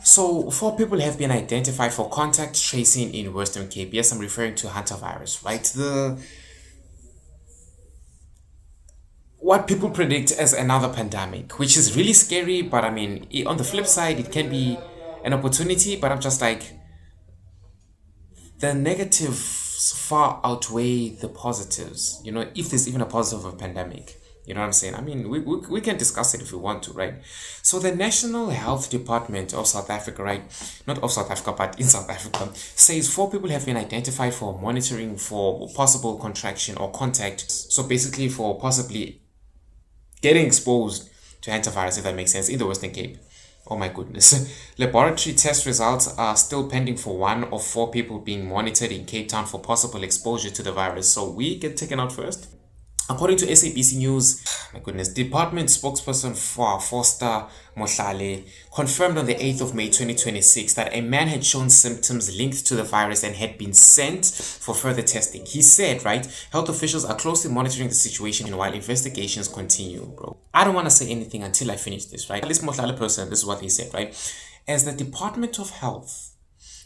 So, 4 people have been identified for contact tracing in Western Cape. Yes, I'm referring to hantavirus, right? The what people predict as another pandemic, which is really scary. But I mean, on the flip side, it can be an opportunity. But I'm just like, the negatives far outweigh the positives. If there's even a positive of a pandemic. You know what I'm saying? I mean, we can discuss it if we want to, right? So the National Health Department of South Africa, right? Not of South Africa, but in South Africa, says 4 people have been identified for monitoring for possible contraction or contact. So basically for possibly getting exposed to hantavirus, if that makes sense, in the Western Cape. Oh my goodness. Laboratory test results are still pending for 1 of 4 people being monitored in Cape Town for possible exposure to the virus. So we get taken out first. According to SABC News, my goodness, department spokesperson for Foster Mohlale confirmed on the 8th of May 2026 that a man had shown symptoms linked to the virus and had been sent for further testing. He said, right, health officials are closely monitoring the situation while investigations continue, bro. I don't want to say anything until I finish this, right? This Mohlale person, this is what he said, right? As the Department of Health,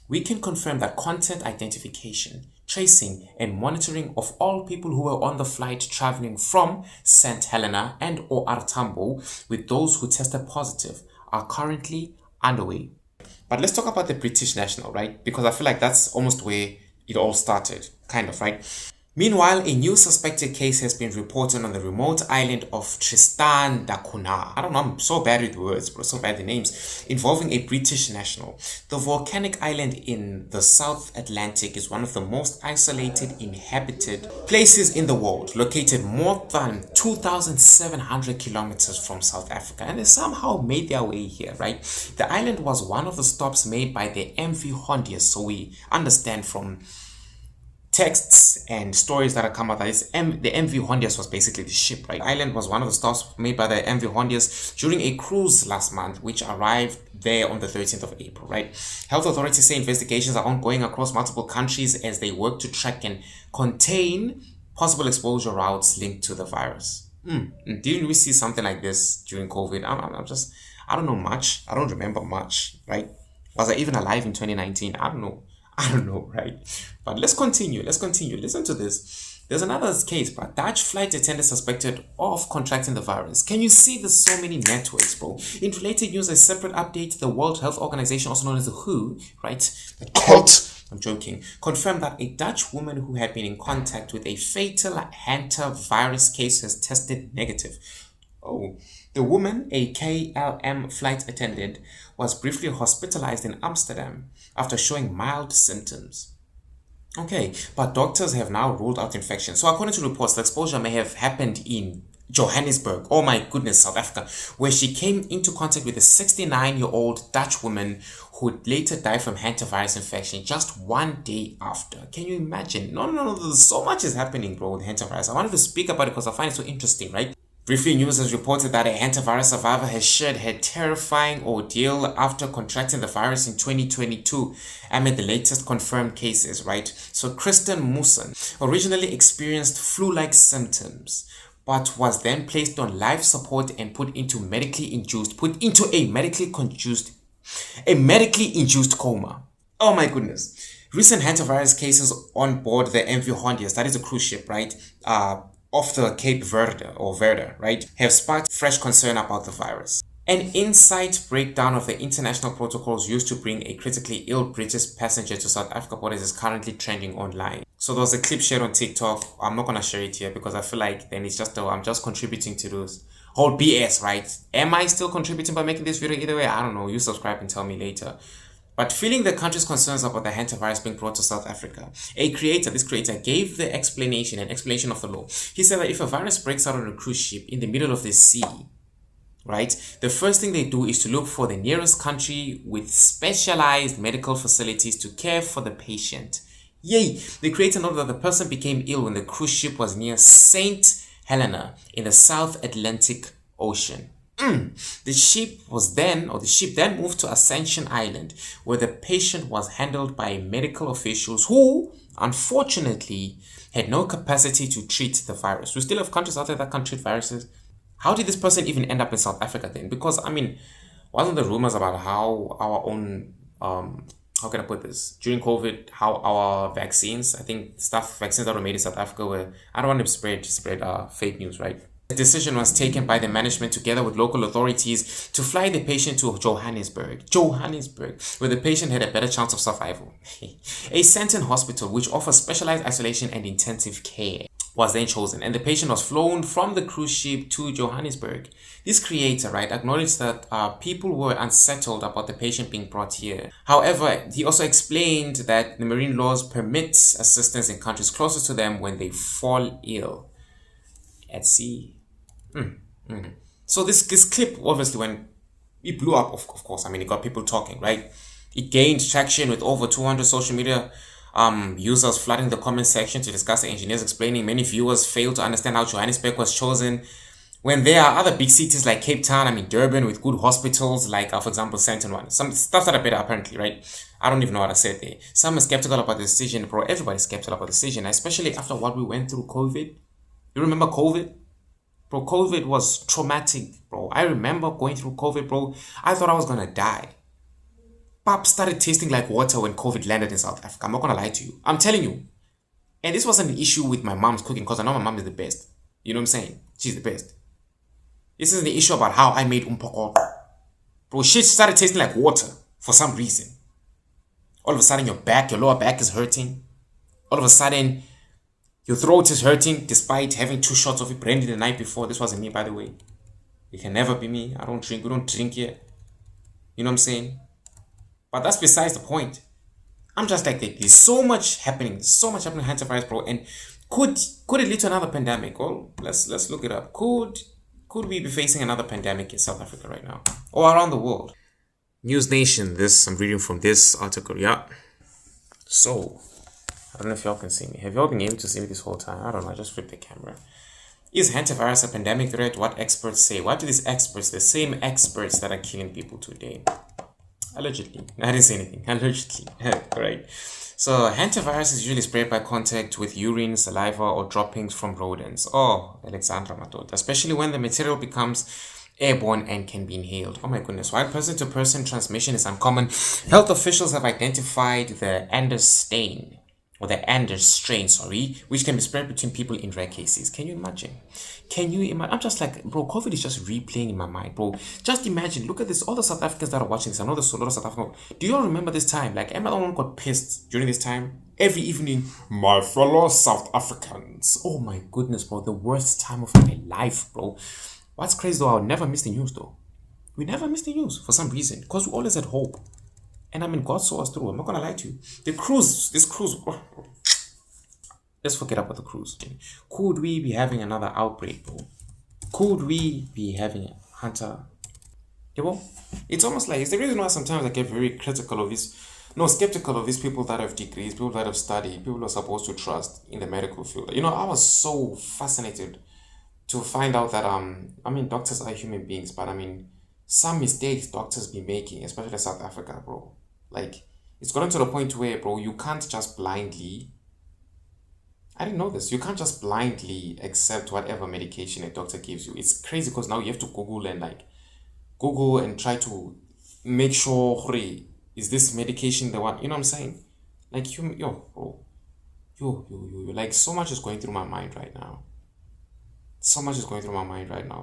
we can confirm that contact identification, tracing, and monitoring of all people who were on the flight traveling from St. Helena and or OR Tambo with those who tested positive are currently underway. But let's talk about the British national, right? Because I feel like that's almost where it all started, kind of, right? Meanwhile, a new suspected case has been reported on the remote island of Tristan da Cunha. I don't know, I'm so bad with words, bro, so bad with names. Involving a British national. The volcanic island in the South Atlantic is one of the most isolated inhabited places in the world, located more than 2,700 kilometers from South Africa, and they somehow made their way here, right? The island was one of the stops made by the MV Hondius, so we understand from texts and stories that have come out that the MV Hondius was basically the ship, right? The island was one of the stops made by the MV Hondius during a cruise last month, which arrived there on the 13th of April, right? Health authorities say investigations are ongoing across multiple countries as they work to track and contain possible exposure routes linked to the virus. Didn't we see something like this during COVID? I don't know much. I don't remember much, right? Was I even alive in 2019? I don't know, right? But let's continue. Listen to this. There's another case, but Dutch flight attendant suspected of contracting the virus. Can you see there's so many networks, bro? In related news, a separate update, the World Health Organization, also known as the WHO, right? The cult, I'm joking, confirmed that a Dutch woman who had been in contact with a fatal hantavirus case has tested negative. Oh, the woman, a KLM flight attendant, was briefly hospitalized in Amsterdam after showing mild symptoms. Okay, but doctors have now ruled out infection. So according to reports, the exposure may have happened in Johannesburg, oh my goodness, South Africa, where she came into contact with a 69-year-old Dutch woman who would later die from hantavirus infection just 1 day after. Can you imagine? No, so much is happening, bro, with hantavirus. I wanted to speak about it because I find it so interesting, right? Briefly, news has reported that a hantavirus survivor has shared her terrifying ordeal after contracting the virus in 2022 amid the latest confirmed cases, right? So Kristen Mussen originally experienced flu-like symptoms, but was then placed on life support and put into a medically induced coma. Oh my goodness. Recent hantavirus cases on board the MV Hondius, that is a cruise ship, right? Off the Cape Verde, right, have sparked fresh concern about the virus. An insight breakdown of the international protocols used to bring a critically ill British passenger to South Africa borders is currently trending online. So there was a clip shared on TikTok. I'm not going to share it here because I feel like then it's just, I'm just contributing to those whole BS, right? Am I still contributing by making this video? Either way, I don't know. You subscribe and tell me later. But feeling the country's concerns about the hantavirus being brought to South Africa, this creator gave an explanation of the law. He said that if a virus breaks out on a cruise ship in the middle of the sea, right, the first thing they do is to look for the nearest country with specialized medical facilities to care for the patient. Yay! The creator noted that the person became ill when the cruise ship was near St. Helena in the South Atlantic Ocean. The ship then moved to Ascension Island, where the patient was handled by medical officials who, unfortunately, had no capacity to treat the virus. We still have countries out there that can't treat viruses. How did this person even end up in South Africa then? Because, I mean, Wasn't the rumors about how our own how can I put this? During COVID, how our vaccines, I think vaccines that were made in South Africa were, I don't want to spread fake news, right? The decision was taken by the management together with local authorities to fly the patient to Johannesburg, where the patient had a better chance of survival. A Sandton hospital, which offers specialized isolation and intensive care, was then chosen, and the patient was flown from the cruise ship to Johannesburg. This creator, right, acknowledged that people were unsettled about the patient being brought here. However, he also explained that the marine laws permit assistance in countries closest to them when they fall ill at sea. So this clip, obviously, when it blew up, of course, I mean, it got people talking, right? It gained traction with over 200 social media users flooding the comment section to discuss the engineers explaining. Many viewers failed to understand how Johannesburg was chosen when there are other big cities like Cape Town, I mean Durban, with good hospitals like, for example, Sandton one. Some stuff that are better apparently, right? I don't even know what I said there. Some are skeptical about the decision, bro. Everybody's skeptical about the decision, especially after what we went through COVID. You remember COVID? Bro, COVID was traumatic, bro. I remember going through COVID, bro. I thought I was gonna die. Pap started tasting like water when COVID landed in South Africa. I'm not gonna lie to you. I'm telling you. And this wasn't an issue with my mom's cooking, because I know my mom is the best. You know what I'm saying? She's the best. This isn't the issue about how I made umpoko. Bro, shit started tasting like water for some reason. All of a sudden, your lower back is hurting. All of a sudden, your throat is hurting despite having 2 shots of brandy the night before. This wasn't me, by the way. It can never be me. I don't drink. We don't drink here. You know what I'm saying? But that's besides the point. I'm just like, there's so much happening. There's so much happening in hantavirus, bro. And could it lead to another pandemic? Well, let's look it up. Could we be facing another pandemic in South Africa right now? Or around the world? News Nation, I'm reading from this article, yeah. So, I don't know if y'all can see me. Have y'all been able to see me this whole time? I don't know, I just flipped the camera. Is hantavirus a pandemic threat? What experts say? What do these experts, the same experts that are killing people today? Allegedly. I didn't say anything. Allegedly. Right. So, hantavirus is usually spread by contact with urine, saliva, or droppings from rodents. Oh, Alexandra Matot. Especially when the material becomes airborne and can be inhaled. Oh my goodness. While person-to-person transmission is uncommon, health officials have identified the Anders strain, which can be spread between people in rare cases. Can you imagine? I'm just like, bro, COVID is just replaying in my mind, bro. Just imagine, look at this, all the South Africans that are watching this. I know there's a lot of South Africans. Do you all remember this time? Like, everyone got pissed during this time. Every evening, my fellow South Africans. Oh my goodness, bro. The worst time of my life, bro. What's crazy though, I'll never miss the news though. We never miss the news for some reason. Because we always had hope. And I mean, God saw us through. I'm not gonna lie to you. This cruise. Let's forget about the cruise. Could we be having another outbreak, bro? Could we be having a hunter? Yeah, well, it's almost like, it's the reason why sometimes I get very skeptical of these people that have degrees, people that have studied, people who are supposed to trust in the medical field. You know, I was so fascinated to find out that, doctors are human beings, but some mistakes doctors be making, especially in South Africa, bro. Like, it's gotten to the point where, bro, you can't just blindly, I didn't know this, you can't just blindly accept whatever medication a doctor gives you. It's crazy because now you have to Google and try to make sure, is this medication the one, you know what I'm saying? Like, like, so much is going through my mind right now.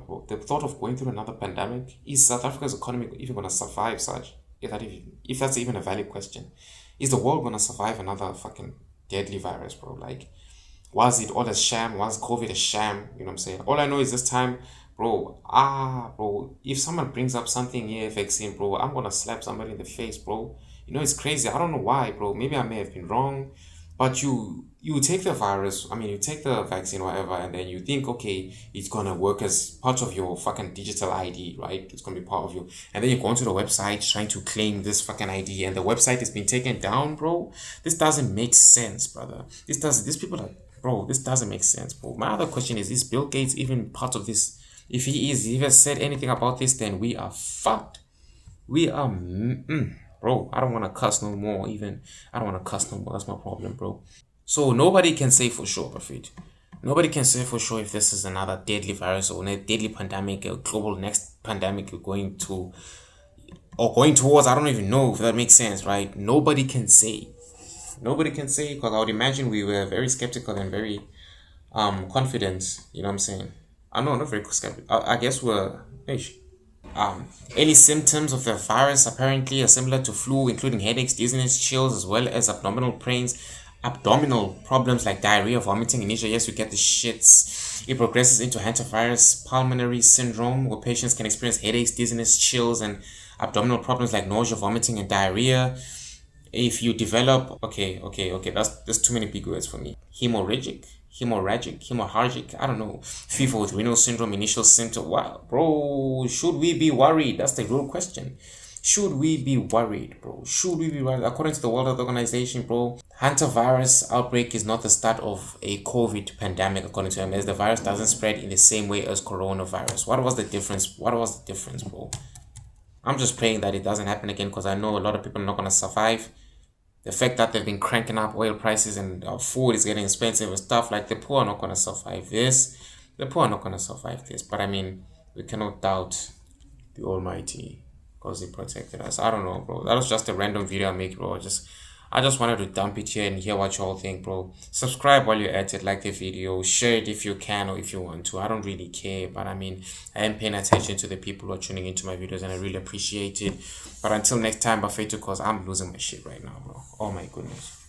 Bro. The thought of going through another pandemic, is South Africa's economy even going to survive such? If that's even a valid question. Is the world going to survive another fucking deadly virus, bro? Like, was it all a sham? Was COVID a sham? You know what I'm saying? All I know is this time, bro, if someone brings up something here, vaccine, bro, I'm going to slap somebody in the face, bro. You know, it's crazy. I don't know why, bro. Maybe I may have been wrong. But you take the virus, you take the vaccine, whatever, and then you think, okay, it's going to work as part of your fucking digital ID, right? It's going to be part of you. And then you go onto the website trying to claim this fucking ID, and the website has been taken down, bro. This doesn't make sense, brother. This doesn't make sense, bro. My other question is Bill Gates even part of this? If he has said anything about this, then we are fucked. We are... Bro, I don't want to cuss no more, That's my problem, bro. So nobody can say for sure, Buffett. Nobody can say for sure if this is another deadly virus or a deadly pandemic, a global next pandemic we're going to or going towards. I don't even know if that makes sense, right? Nobody can say. Nobody can say, because I would imagine we were very skeptical and very confident. You know what I'm saying? I know, not very skeptical. I guess we're. Ish. Any symptoms of the virus apparently are similar to flu, including headaches, dizziness, chills, as well as abdominal problems like diarrhea, vomiting. Initially, yes, you get the shits. It progresses into hantavirus pulmonary syndrome, where patients can experience headaches, dizziness, chills, and abdominal problems like nausea, vomiting, and diarrhea. If you develop, okay, that's too many big words for me. Hemorrhagic, I don't know. Fever with renal syndrome, initial symptom. Wow, bro, should we be worried? That's the real question. Should we be worried, bro? Should we be worried? According to the World Health Organization, bro, hantavirus outbreak is not the start of a COVID pandemic, according to them, as the virus doesn't spread in the same way as coronavirus. What was the difference? What was the difference, bro? I'm just praying that it doesn't happen again, because I know a lot of people are not going to survive. The fact that they've been cranking up oil prices and food is getting expensive and stuff, like the poor are not going to survive this. The poor are not going to survive this. But I mean, we cannot doubt the Almighty, because He protected us. I don't know, bro. That was just a random video I made, bro. I just wanted to dump it here and hear what y'all think, bro. Subscribe while you're at it, like the video, share it if you can or if you want to. I don't really care, but I mean, I am paying attention to the people who are tuning into my videos, and I really appreciate it. But until next time, Bafetu, because I'm losing my shit right now, bro. Oh my goodness.